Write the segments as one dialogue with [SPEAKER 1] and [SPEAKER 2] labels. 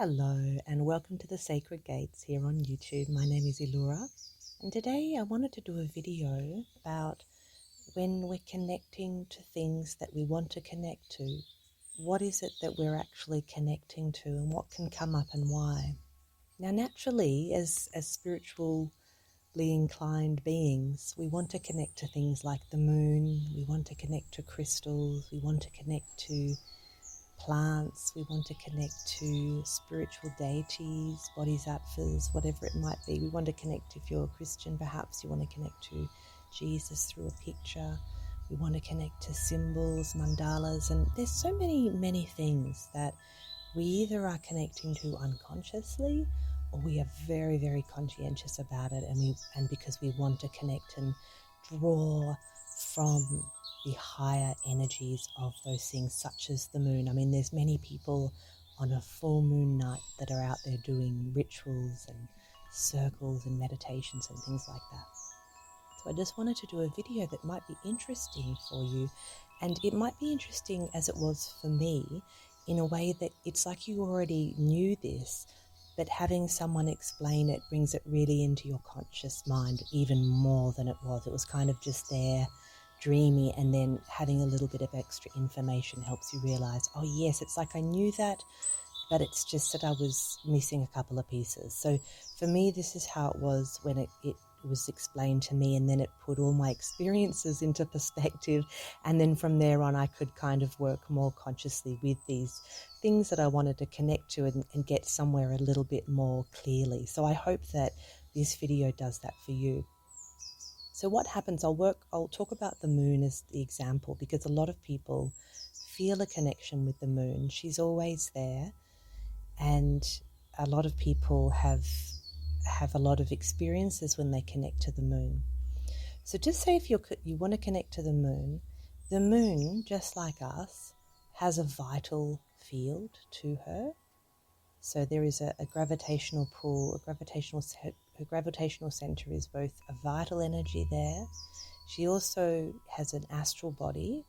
[SPEAKER 1] Hello and welcome to the Sacred Gates here on YouTube. My name is Illura, and today I wanted to do a video about when we're connecting to things that we want to connect to. What is it that we're actually connecting to, and what can come up and why? Now naturally, as spiritually inclined beings, we want to connect to things like the moon, we want to connect to crystals, we want to connect to plants, we want to connect to spiritual deities, bodhisattvas, whatever it might be. We want to connect, if you're a Christian, perhaps you want to connect to Jesus through a picture. We want to connect to symbols, mandalas, and there's so many things that we either are connecting to unconsciously or we are very conscientious about it, and because we want to connect and draw from the higher energies of those things, such as the moon. I mean, there's many people on a full moon night that are out there doing rituals and circles and meditations and things like that. So I just wanted to do a video that might be interesting for you, and it might be interesting as it was for me, in a way that it's like you already knew this, but having someone explain it brings it really into your conscious mind even more than it was. It was kind of just there, dreamy, and then having a little bit of extra information helps you realize, oh yes, it's like I knew that, but it's just that I was missing a couple of pieces. So for me, this is how it was when it was explained to me, and then it put all my experiences into perspective, and then from there on I could kind of work more consciously with these things that I wanted to connect to and get somewhere a little bit more clearly. So I hope that this video does that for you. So what happens, I'll talk about the moon as the example, because a lot of people feel a connection with the moon. She's always there, and a lot of people have a lot of experiences when they connect to the moon. So just say if you want to connect to the moon, just like us, has a vital field to her. So there is a gravitational pull, her gravitational center is both a vital energy there. She also has an astral body,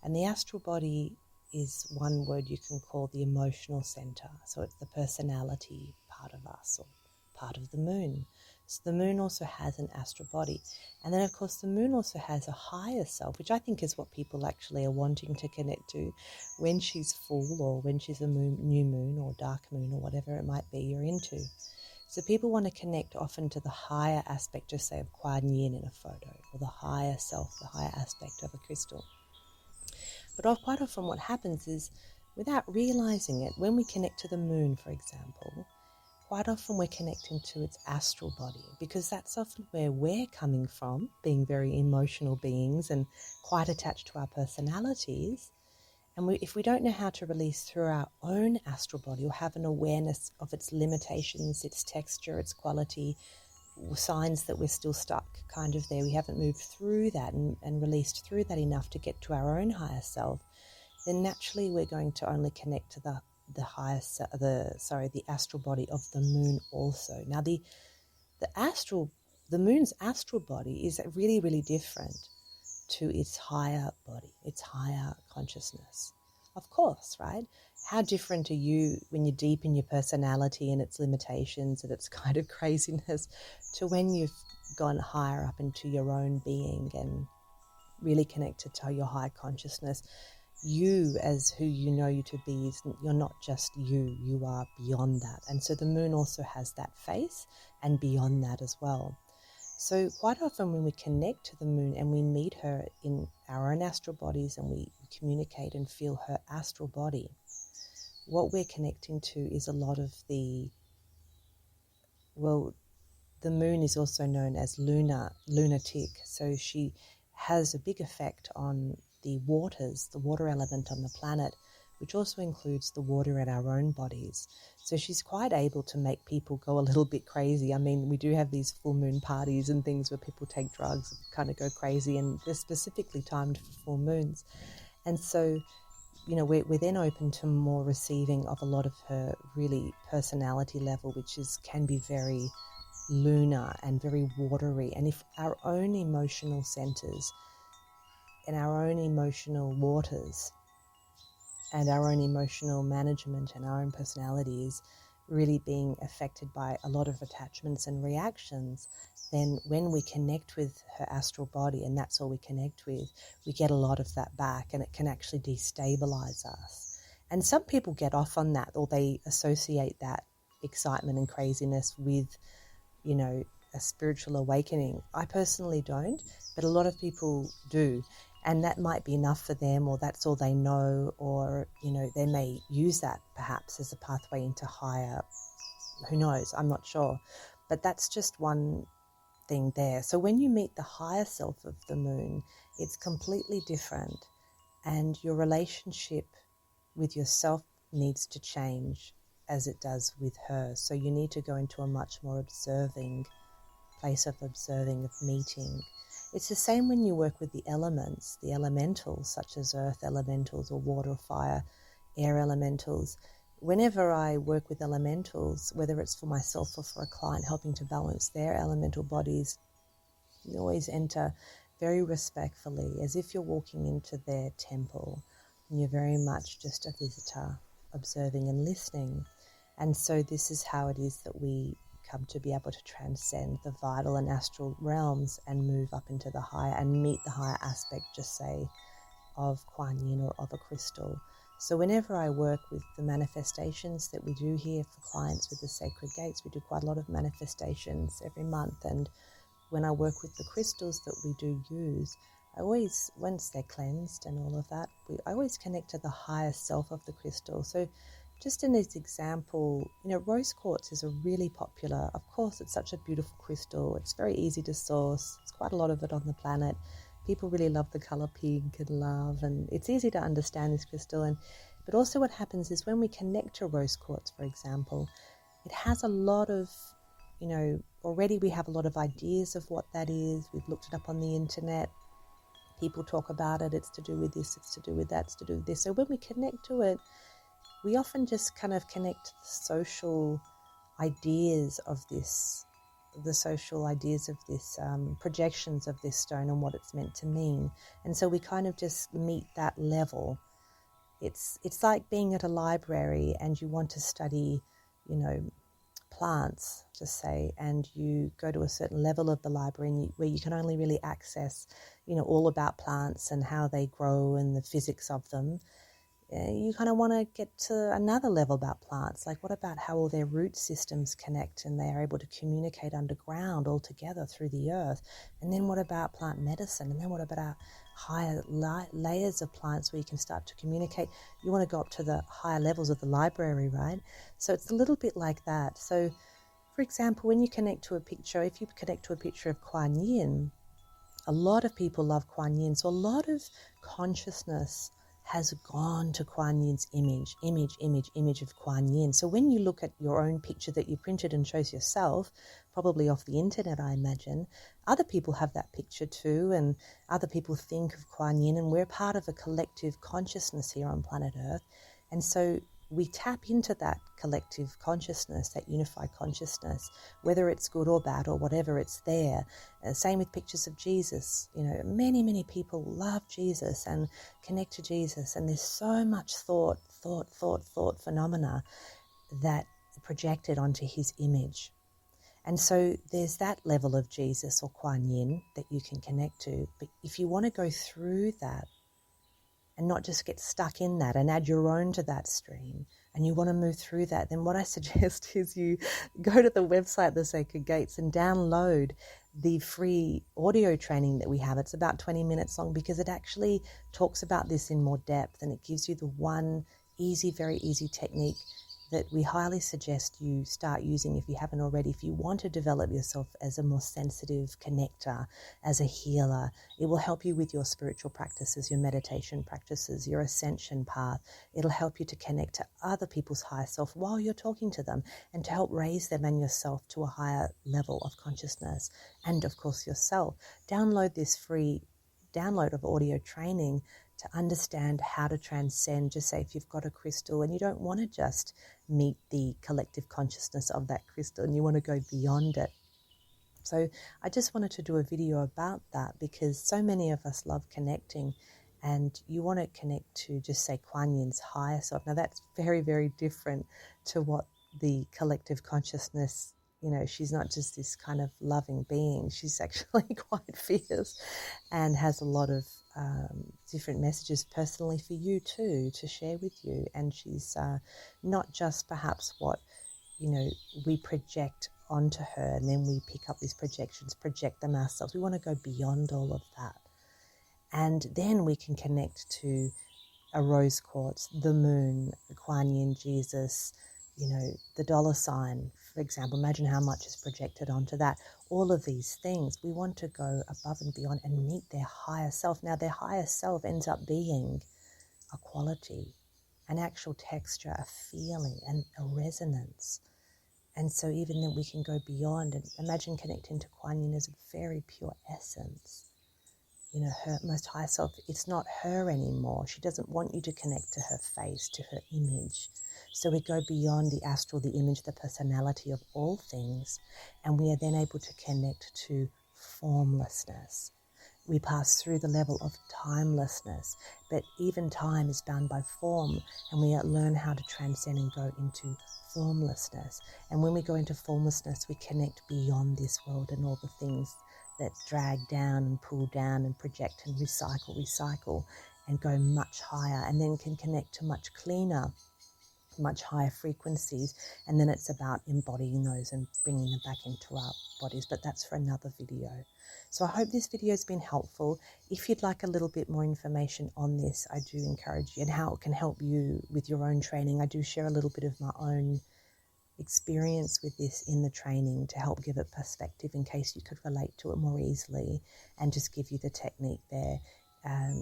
[SPEAKER 1] and the astral body is one word you can call the emotional center. So it's the personality part of us, or part of the moon. So the moon also has an astral body. And then of course the moon also has a higher self, which I think is what people actually are wanting to connect to when she's full, or when she's a new moon or dark moon, or whatever it might be you're into. So people want to connect often to the higher aspect, just say of Kuan Yin in a photo, or the higher self, the higher aspect of a crystal. But quite often what happens is, without realizing it, when we connect to the moon, for example, quite often we're connecting to its astral body, because that's often where we're coming from, being very emotional beings and quite attached to our personalities. And if we don't know how to release through our own astral body, or have an awareness of its limitations, its texture, its quality, signs that we're still stuck kind of there, we haven't moved through that and released through that enough to get to our own higher self, then naturally we're going to only connect to the astral body of the moon also. Now the moon's astral body is really different to its higher body, its higher consciousness. Of course, right? How different are you when you're deep in your personality and its limitations and its kind of craziness, to when you've gone higher up into your own being and really connected to your high consciousness? You, as who you know you to be, you're not just you are beyond that. And so the moon also has that face and beyond that as well. So quite often when we connect to the moon and we meet her in our own astral bodies, and we communicate and feel her astral body, what we're connecting to is a lot of the moon is also known as lunatic. So she has a big effect on the water element on the planet, which also includes the water in our own bodies. So she's quite able to make people go a little bit crazy. I mean, we do have these full moon parties and things where people take drugs and kind of go crazy, and they're specifically timed for full moons. And so, we're then open to more receiving of a lot of her really personality level, which can be very lunar and very watery. And if our own emotional centers and our own emotional waters and our own emotional management and our own personality is really being affected by a lot of attachments and reactions, then when we connect with her astral body, and that's all we connect with, we get a lot of that back, and it can actually destabilize us. And some people get off on that, or they associate that excitement and craziness with, you know, a spiritual awakening. I personally don't, but a lot of people do. And that might be enough for them, or that's all they know, or, you know, they may use that perhaps as a pathway into higher, who knows, I'm not sure. But that's just one thing there. So when you meet the higher self of the moon, it's completely different, and your relationship with yourself needs to change as it does with her. So you need to go into a much more observing place of observing, of meeting. It's the same when you work with the elements, the elementals, such as earth elementals or water, fire, air elementals. Whenever I work with elementals, whether it's for myself or for a client, helping to balance their elemental bodies, you always enter very respectfully, as if you're walking into their temple, and you're very much just a visitor, observing and listening. And so this is how it is that we come to be able to transcend the vital and astral realms and move up into the higher and meet the higher aspect, just say, of Kuan Yin or of a crystal. So whenever I work with the manifestations that we do here for clients with the sacred gates, we do quite a lot of manifestations every month. And when I work with the crystals that we do use, I always, once they're cleansed and all of that, I always connect to the higher self of the crystal. So just in this example, you know, rose quartz is a really popular, of course, it's such a beautiful crystal. It's very easy to source. It's quite a lot of it on the planet. People really love the color pink and love, and it's easy to understand this crystal. But also what happens is when we connect to rose quartz, for example, it has a lot of, you know, already we have a lot of ideas of what that is. We've looked it up on the internet. People talk about it. It's to do with this, it's to do with that, it's to do with this. So when we connect to it, we often just kind of connect to the social ideas of this, projections of this stone and what it's meant to mean. And so we kind of just meet that level. It's like being at a library and you want to study, you know, plants, just say, and you go to a certain level of the library where you can only really access, you know, all about plants and how they grow and the physics of them. You kind of want to get to another level about plants. Like, what about how all their root systems connect and they are able to communicate underground all together through the earth? And then what about plant medicine? And then what about our higher layers of plants where you can start to communicate? You want to go up to the higher levels of the library, right? So it's a little bit like that. So, for example, when you connect to a picture, if you connect to a picture of Kuan Yin, a lot of people love Kuan Yin. So a lot of consciousness has gone to Kuan Yin's image of Kuan Yin. So when you look at your own picture that you printed and chose yourself, probably off the internet, I imagine, other people have that picture too, and other people think of Kuan Yin, and we're part of a collective consciousness here on planet Earth. And so we tap into that collective consciousness, that unified consciousness, whether it's good or bad or whatever, it's there. Same with pictures of Jesus. You know, many people love Jesus and connect to Jesus, and there's so much thought phenomena that projected onto his image. And so there's that level of Jesus or Kuan Yin that you can connect to. But if you want to go through that and not just get stuck in that and add your own to that stream, and you want to move through that, then what I suggest is you go to the website, The Sacred Gates, and download the free audio training that we have. It's about 20 minutes long because it actually talks about this in more depth, and it gives you the one easy, very easy technique that we highly suggest you start using if you haven't already. If you want to develop yourself as a more sensitive connector, as a healer, it will help you with your spiritual practices, your meditation practices, your ascension path. It'll help you to connect to other people's higher self while you're talking to them, and to help raise them and yourself to a higher level of consciousness, and of course yourself. Download this free download of audio training to understand how to transcend. Just say if you've got a crystal and you don't want to just meet the collective consciousness of that crystal and you want to go beyond it. So I just wanted to do a video about that because so many of us love connecting, and you want to connect to, just say, Kuan Yin's higher self. Now that's very, very different to what the collective consciousness, she's not just this kind of loving being. She's actually quite fierce and has a lot of different messages personally for you too, to share with you. And she's not just perhaps what, we project onto her, and then we pick up these projections, project them ourselves. We want to go beyond all of that. And then we can connect to a rose quartz, the moon, the Kuan Yin, Jesus, the dollar sign, for example. Imagine how much is projected onto that. All of these things, we want to go above and beyond and meet their higher self. Now, their higher self ends up being a quality, an actual texture, a feeling, and a resonance. And so even then we can go beyond and imagine connecting to Kuan Yin as a very pure essence. Her most high self, it's not her anymore. She doesn't want you to connect to her face, to her image. So we go beyond the astral, the image, the personality of all things, and we are then able to connect to formlessness. We pass through the level of timelessness, but even time is bound by form, and we learn how to transcend and go into formlessness. And when we go into formlessness, we connect beyond this world and all the things that drag down and pull down and project and recycle and go much higher, and then can connect to much cleaner, much higher frequencies. And then it's about embodying those and bringing them back into our bodies, but that's for another video. So I hope this video has been helpful. If you'd like a little bit more information on this, I do encourage you, and how it can help you with your own training. I do share a little bit of my own experience with this in the training to help give it perspective in case you could relate to it more easily, and just give you the technique there.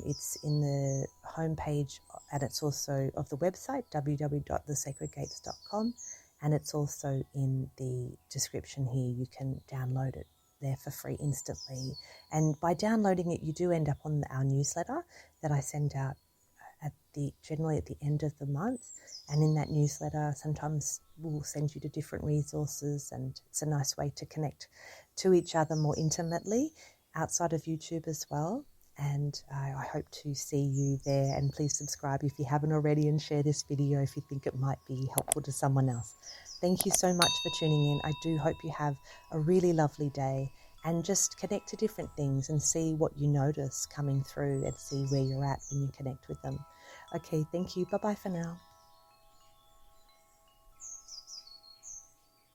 [SPEAKER 1] It's in the homepage, and it's also of the website www.thesacredgates.com, and it's also in the description here. You can download it there for free instantly, and by downloading it you do end up on our newsletter that I send out generally at the end of the month. And in that newsletter, sometimes we'll send you to different resources, and it's a nice way to connect to each other more intimately outside of YouTube as well. And I hope to see you there, and please subscribe if you haven't already, and share this video if you think it might be helpful to someone else. Thank you so much for tuning in. I do hope you have a really lovely day, and just connect to different things and see what you notice coming through, and see where you're at when you connect with them. Okay, thank you. Bye-bye for now.